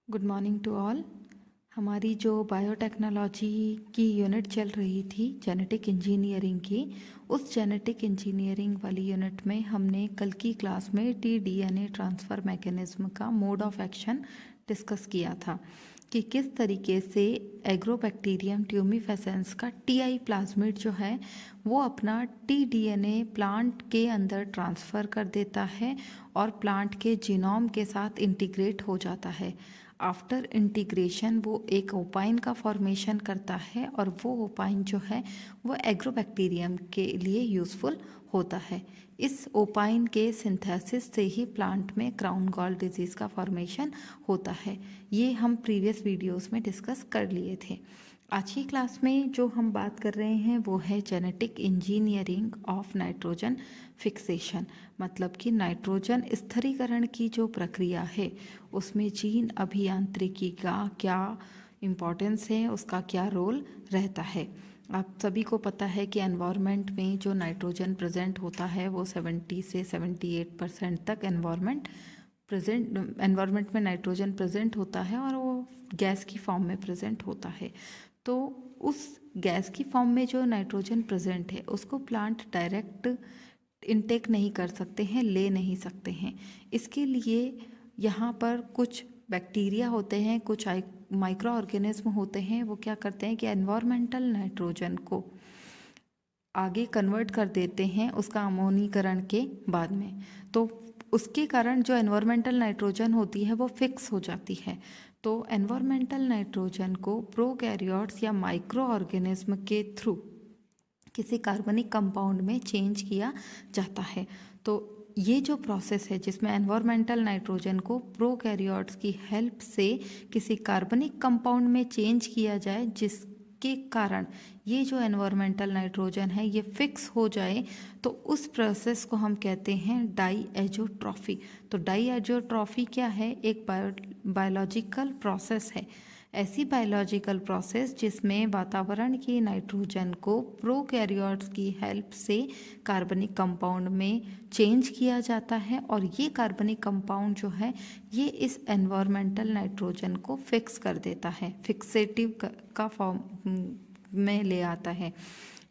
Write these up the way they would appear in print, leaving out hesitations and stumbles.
Good morning to all. हमारी जो biotechnology की यूनिट चल रही थी जेनेटिक इंजीनियरिंग की, उस जेनेटिक इंजीनियरिंग वाली यूनिट में हमने कल की क्लास में टी-डीएनए ट्रांसफ़र मैकेनिज्म का मोड ऑफ एक्शन डिस्कस किया था कि किस तरीके से एग्रोबैक्टीरियम ट्यूमिफेसेंस का टीआई प्लाज्मिड जो है वो अपना टी-डीएनए प्लांट के अंदर ट्रांसफ़र कर देता है और प्लांट के जीनोम के साथ इंटीग्रेट हो जाता है। आफ्टर इंटीग्रेशन वो एक ओपाइन का फॉर्मेशन करता है और वो ओपाइन जो है वो एग्रोबैक्टीरियम के लिए यूज़फुल होता है। इस ओपाइन के सिंथेसिस से ही प्लांट में क्राउन गॉल डिजीज़ का फॉर्मेशन होता है। ये हम प्रीवियस वीडियोस में डिस्कस कर लिए थे। आज की क्लास में जो हम बात कर रहे हैं वो है genetic engineering of nitrogen fixation, मतलब कि नाइट्रोजन स्थिरीकरण की जो प्रक्रिया है उसमें जीन अभियांत्रिकी का क्या इम्पोर्टेंस है, उसका क्या रोल रहता है। आप सभी को पता है कि एनवायरनमेंट में जो नाइट्रोजन प्रेजेंट होता है वो 70 से 78% तक एनवायरनमेंट में नाइट्रोजन प्रेजेंट होता है और वो गैस की फॉर्म में प्रेजेंट होता है। तो उस गैस की फॉर्म में जो नाइट्रोजन प्रेजेंट है उसको प्लांट डायरेक्ट इनटेक नहीं कर सकते हैं, ले नहीं सकते हैं। इसके लिए यहाँ पर कुछ बैक्टीरिया होते हैं, कुछ माइक्रो ऑर्गेनिज्म होते हैं, वो क्या करते हैं कि एनवायरमेंटल नाइट्रोजन को आगे कन्वर्ट कर देते हैं उसका अमोनीकरण के बाद में। तो उसके कारण जो एनवायरमेंटल नाइट्रोजन होती है वो फिक्स हो जाती है। तो एनवायरमेंटल नाइट्रोजन को प्रोकैरियोट्स या माइक्रो ऑर्गेनिज्म के थ्रू किसी कार्बनिक कंपाउंड में चेंज किया जाता है। तो ये जो प्रोसेस है जिसमें एनवायरमेंटल नाइट्रोजन को प्रोकैरियोट्स की हेल्प से किसी कार्बनिक कंपाउंड में चेंज किया जाए, जिसके कारण ये जो एनवायरमेंटल नाइट्रोजन है ये फिक्स हो जाए, तो उस प्रोसेस को हम कहते हैं डाईएजोट्रॉफी। तो डाईएजोट्रॉफी क्या है? एक बायोलॉजिकल प्रोसेस है, ऐसी बायोलॉजिकल प्रोसेस जिसमें वातावरण की नाइट्रोजन को प्रोकैरियोट्स की हेल्प से कार्बनिक कंपाउंड में चेंज किया जाता है और ये कार्बनिक कंपाउंड जो है ये इस एनवायरमेंटल नाइट्रोजन को फिक्स कर देता है, फिक्सेटिव का फॉर्म में ले आता है।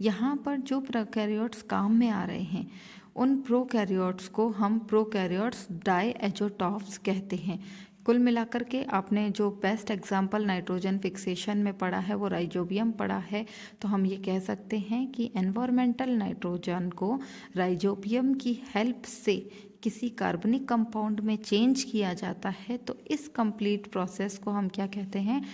यहाँ पर जो प्रोकैरियोट्स काम में आ रहे हैं उन प्रोकैरियोट्स को हम प्रोकैरियोट्स डाईएजोट्रॉफ्स कहते हैं। कुल मिलाकर के आपने जो बेस्ट एग्जाम्पल नाइट्रोजन फिक्सेशन में पढ़ा है वो राइजोबियम पढ़ा है। तो हम ये कह सकते हैं कि एनवायरमेंटल नाइट्रोजन को राइजोबियम की हेल्प से किसी कार्बनिक कंपाउंड में चेंज किया जाता है। तो इस कंप्लीट प्रोसेस को हम क्या कहते हैं?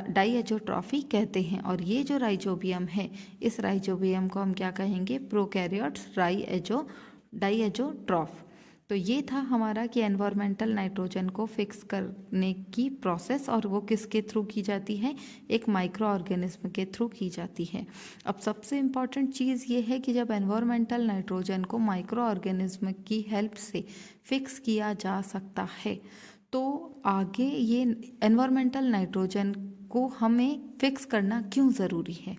डाईएजोट्रॉफी कहते हैं। और ये जो राइजोबियम है, इस राइजोबियम को हम क्या कहेंगे? प्रोकैरियोट्स डाईएजोट्रॉफ। तो ये था हमारा कि एनवायरमेंटल नाइट्रोजन को फिक्स करने की प्रोसेस, और वो किसके थ्रू की जाती है? एक माइक्रो ऑर्गेनिज्म के थ्रू की जाती है। अब सबसे इम्पॉर्टेंट चीज़ ये है कि जब एनवायरमेंटल नाइट्रोजन को माइक्रो ऑर्गेनिज्म की हेल्प से फिक्स किया जा सकता है, तो आगे ये एनवायरमेंटल नाइट्रोजन को हमें फिक्स करना क्यों ज़रूरी है?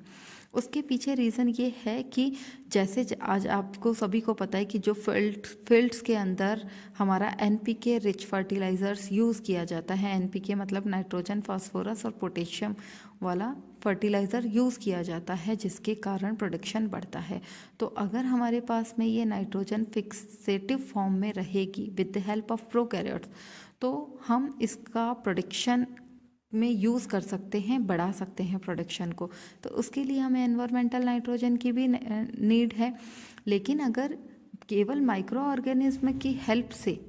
उसके पीछे रीज़न ये है कि जैसे आज आपको सभी को पता है कि जो फील्ड्स के अंदर हमारा एनपीके रिच फर्टिलाइज़र्स यूज़ किया जाता है, एनपीके मतलब नाइट्रोजन, फास्फोरस और पोटेशियम वाला फर्टिलाइज़र यूज़ किया जाता है, जिसके कारण प्रोडक्शन बढ़ता है। तो अगर हमारे पास में ये नाइट्रोजन फिक्सेटिव फॉर्म में रहेगी with the help of prokaryotes, तो हम इसका प्रोडक्शन में यूज़ कर सकते हैं, बढ़ा सकते हैं प्रोडक्शन को। तो उसके लिए हमें एनवायरमेंटल नाइट्रोजन की भी नीड है। लेकिन अगर केवल माइक्रो ऑर्गेनिज्म की हेल्प से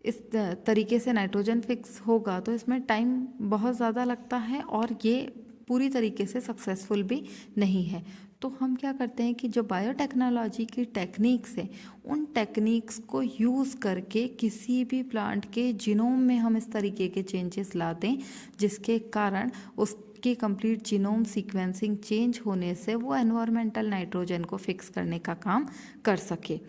इस तरीके से नाइट्रोजन फिक्स होगा तो इसमें टाइम बहुत ज़्यादा लगता है और ये पूरी तरीके से सक्सेसफुल भी नहीं है। तो हम क्या करते हैं कि जो बायोटेक्नोलॉजी की टेक्निक्स हैं उन टेक्निक्स को यूज़ करके किसी भी प्लांट के जीनोम में हम इस तरीके के चेंजेस ला दें जिसके कारण उसकी कंप्लीट जीनोम सीक्वेंसिंग चेंज होने से वो एनवायरमेंटल नाइट्रोजन को फिक्स करने का काम कर सके।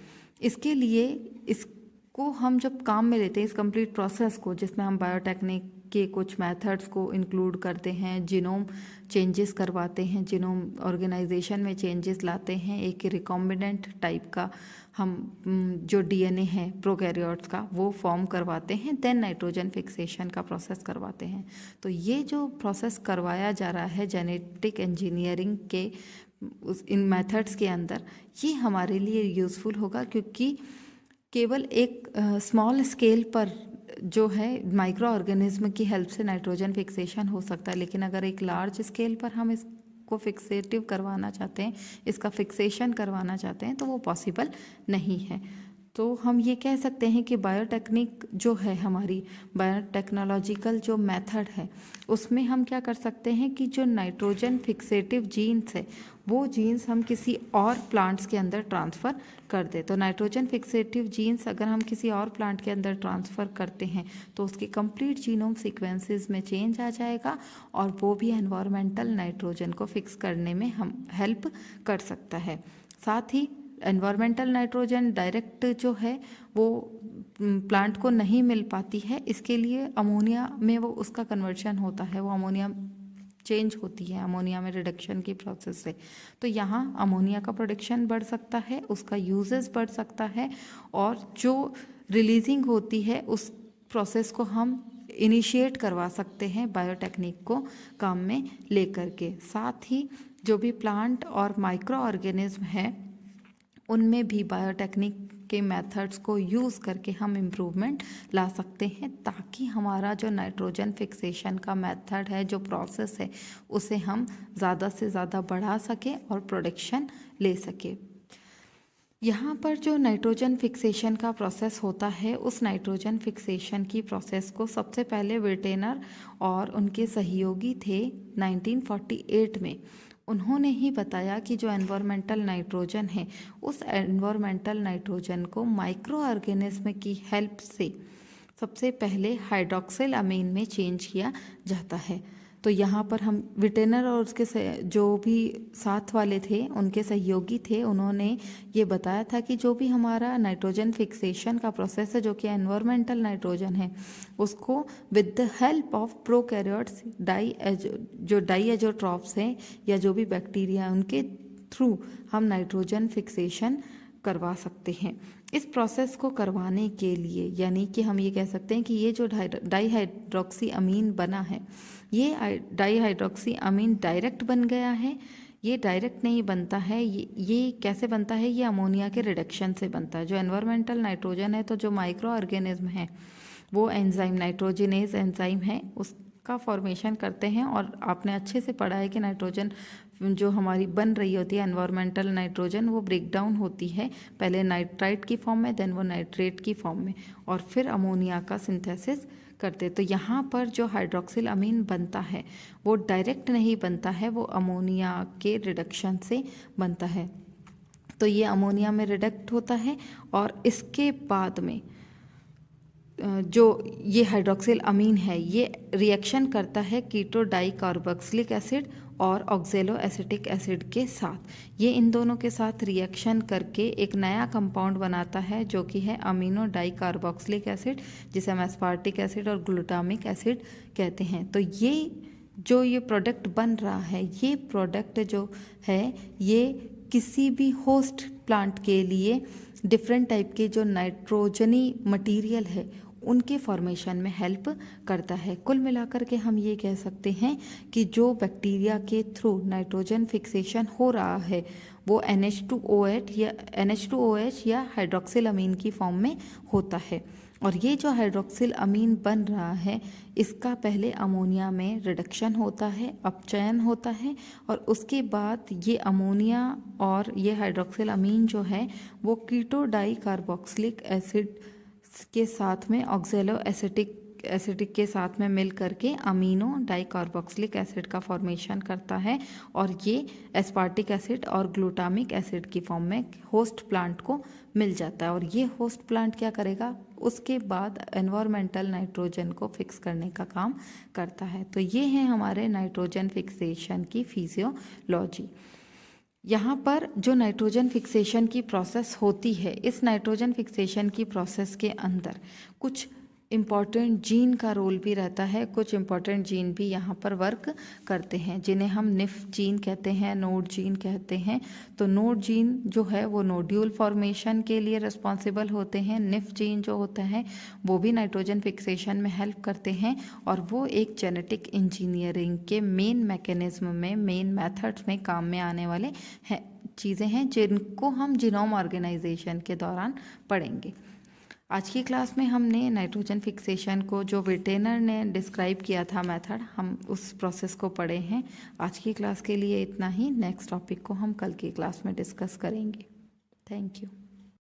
इसके लिए इसको हम जब काम में लेते हैं, इस कंप्लीट प्रोसेस को जिसमें हम बायोटेक्निक के कुछ मेथड्स को इंक्लूड करते हैं, जीनोम चेंजेस करवाते हैं, जीनोम ऑर्गेनाइजेशन में चेंजेस लाते हैं, एक रिकॉम्बिनेंट टाइप का हम जो डीएनए है प्रोकैरियोट्स का वो फॉर्म करवाते हैं, देन नाइट्रोजन फिक्सेशन का प्रोसेस करवाते हैं। तो ये जो प्रोसेस करवाया जा रहा है जेनेटिक इंजीनियरिंग के इन मेथड्स के अंदर, ये हमारे लिए यूज़फुल होगा, क्योंकि केवल एक स्मॉल स्केल पर जो है माइक्रो ऑर्गेनिज्म की हेल्प से नाइट्रोजन फिक्सेशन हो सकता है, लेकिन अगर एक लार्ज स्केल पर हम इसको फिक्सेटिव करवाना चाहते हैं, इसका फिक्सेशन करवाना चाहते हैं, तो वो पॉसिबल नहीं है। तो हम ये कह सकते हैं कि बायोटेक्निक जो है हमारी बायोटेक्नोलॉजिकल जो मेथड है, उसमें हम क्या कर सकते हैं कि जो नाइट्रोजन फिक्सेटिव जीन्स है वो जीन्स हम किसी और प्लांट्स के अंदर ट्रांसफ़र कर दे। तो नाइट्रोजन फिक्सेटिव जीन्स अगर हम किसी और प्लांट के अंदर ट्रांसफ़र करते हैं तो उसके कंप्लीट जीनोम सीक्वेंसेस में चेंज आ जाएगा, और वो भी एनवायरमेंटल नाइट्रोजन को फिक्स करने में हम हेल्प कर सकता है। साथ ही एनवायरमेंटल नाइट्रोजन डायरेक्ट जो है वो प्लांट को नहीं मिल पाती है, इसके लिए अमोनिया में वो उसका कन्वर्शन होता है, वो अमोनिया चेंज होती है अमोनिया में रिडक्शन की प्रोसेस से। तो यहाँ अमोनिया का प्रोडक्शन बढ़ सकता है, उसका यूजेस बढ़ सकता है, और जो रिलीजिंग होती है उस प्रोसेस को हम इनिशिएट करवा सकते हैं बायोटेक्निक को काम में लेकर के। साथ ही जो भी प्लांट और माइक्रो ऑर्गेनिज्म है उनमें भी बायोटेक्निक के मेथड्स को यूज़ करके हम इम्प्रूवमेंट ला सकते हैं, ताकि हमारा जो नाइट्रोजन फिक्सेशन का मेथड है, जो प्रोसेस है, उसे हम ज़्यादा से ज़्यादा बढ़ा सकें और प्रोडक्शन ले सकें। यहाँ पर जो नाइट्रोजन फिक्सेशन का प्रोसेस होता है, उस नाइट्रोजन फिक्सेशन की प्रोसेस को सबसे पहले विटेनर और उनके सहयोगी थे 1948 में। उन्होंने ही बताया कि जो एनवायरमेंटल नाइट्रोजन है, उस एनवायरमेंटल नाइट्रोजन को माइक्रो ऑर्गेनिज्म की हेल्प से सबसे पहले हाइड्रोक्सिल अमीन में चेंज किया जाता है। तो यहाँ पर हम विटेनर और उसके जो भी साथ वाले थे, उनके सहयोगी थे, उन्होंने ये बताया था कि जो भी हमारा नाइट्रोजन फिक्सेशन का प्रोसेस है, जो कि एनवायरमेंटल नाइट्रोजन है, उसको with the help of prokaryotes जो डाइएजोट्रॉफ्स हैं या जो भी बैक्टीरिया, उनके थ्रू हम नाइट्रोजन फिक्सेशन करवा सकते हैं। इस प्रोसेस को करवाने के लिए, यानी कि हम ये कह सकते हैं कि ये जो डाईहाइड्रोक्सी अमीन बना है, ये डाईहाइड्रोक्सी अमीन डायरेक्ट बन गया है। ये डायरेक्ट नहीं बनता है, ये कैसे बनता है, ये अमोनिया के रिडक्शन से बनता है। जो एनवायरमेंटल नाइट्रोजन है, तो जो माइक्रो ऑर्गेनिज्म है वो एंजाइम नाइट्रोजिनेज एंजाइम है, उसका फॉर्मेशन करते हैं। और आपने अच्छे से पढ़ा है कि नाइट्रोजन जो हमारी बन रही होती है एनवायरमेंटल नाइट्रोजन, वो ब्रेक डाउन होती है पहले नाइट्राइट की फॉर्म में, देन वो नाइट्रेट की फॉर्म में, और फिर अमोनिया का सिंथेसिस करते। तो यहाँ पर जो हाइड्रोक्सिल अमीन बनता है वो डायरेक्ट नहीं बनता है, वो अमोनिया के रिडक्शन से बनता है। तो ये अमोनिया में रिडक्ट होता है, और इसके बाद में जो ये हाइड्रोक्सिल अमीन है, ये रिएक्शन करता है कीटो डाई कार्बोक्सिलिक एसिड और ऑक्जेलो एसिटिक एसिड के साथ। ये इन दोनों के साथ रिएक्शन करके एक नया कंपाउंड बनाता है, जो कि है अमीनो डाई कार्बोक्सिलिक एसिड, जिसे हम एस्पार्टिक एसिड और ग्लूटामिक एसिड कहते हैं। तो ये प्रोडक्ट बन रहा है, ये प्रोडक्ट जो है, ये किसी भी होस्ट प्लांट के लिए डिफरेंट टाइप के जो नाइट्रोजनी मटेरियल है उनके फॉर्मेशन में हेल्प करता है। कुल मिलाकर के हम ये कह सकते हैं कि जो बैक्टीरिया के थ्रू नाइट्रोजन फिक्सेशन हो रहा है वो NH2OH या हाइड्रोक्सिल अमीन की फॉर्म में होता है। और ये जो हाइड्रोक्सिल अमीन बन रहा है, इसका पहले अमोनिया में रिडक्शन होता है, अपचयन होता है, और उसके बाद ये अमोनिया और ये हाइड्रोक्सिल अमीन जो है वो कीटो डाई कार्बोक्सिलिक एसिड के साथ में ऑक्जेलो एसिटिक के साथ में मिल करके अमीनो डाई कार्बोक्सिलिक एसिड का फॉर्मेशन करता है, और ये एस्पार्टिक एसिड और ग्लूटामिक एसिड की फॉर्म में होस्ट प्लांट को मिल जाता है। और ये होस्ट प्लांट क्या करेगा, उसके बाद एनवायरमेंटल नाइट्रोजन को फिक्स करने का काम करता है। तो ये है हमारे नाइट्रोजन फिक्सेशन की फिजियोलॉजी। यहाँ पर जो नाइट्रोजन फिक्सेशन की प्रोसेस होती है, इस नाइट्रोजन फिक्सेशन की प्रोसेस के अंदर कुछ इम्पॉर्टेंट जीन का रोल भी रहता है। कुछ इम्पॉर्टेंट जीन भी यहाँ पर वर्क करते हैं जिन्हें हम निफ जीन कहते हैं, नोड जीन कहते हैं। तो नोड जीन जो है वो नोड्यूल फॉर्मेशन के लिए रिस्पॉन्सिबल होते हैं। निफ जीन जो होता है वो भी नाइट्रोजन फिक्सेशन में हेल्प करते हैं और वो एक जेनेटिक इंजीनियरिंग के मेन मैकेनिज्म में, मेन मेथड्स में काम में आने वाले हैं चीज़ें हैं जिनको हम जीनोम ऑर्गेनाइजेशन के दौरान पढ़ेंगे। आज की क्लास में हमने नाइट्रोजन फिक्सेशन को जो विटेनर ने डिस्क्राइब किया था मेथड, हम उस प्रोसेस को पढ़े हैं। आज की क्लास के लिए इतना ही। नेक्स्ट टॉपिक को हम कल की क्लास में डिस्कस करेंगे। Thank you.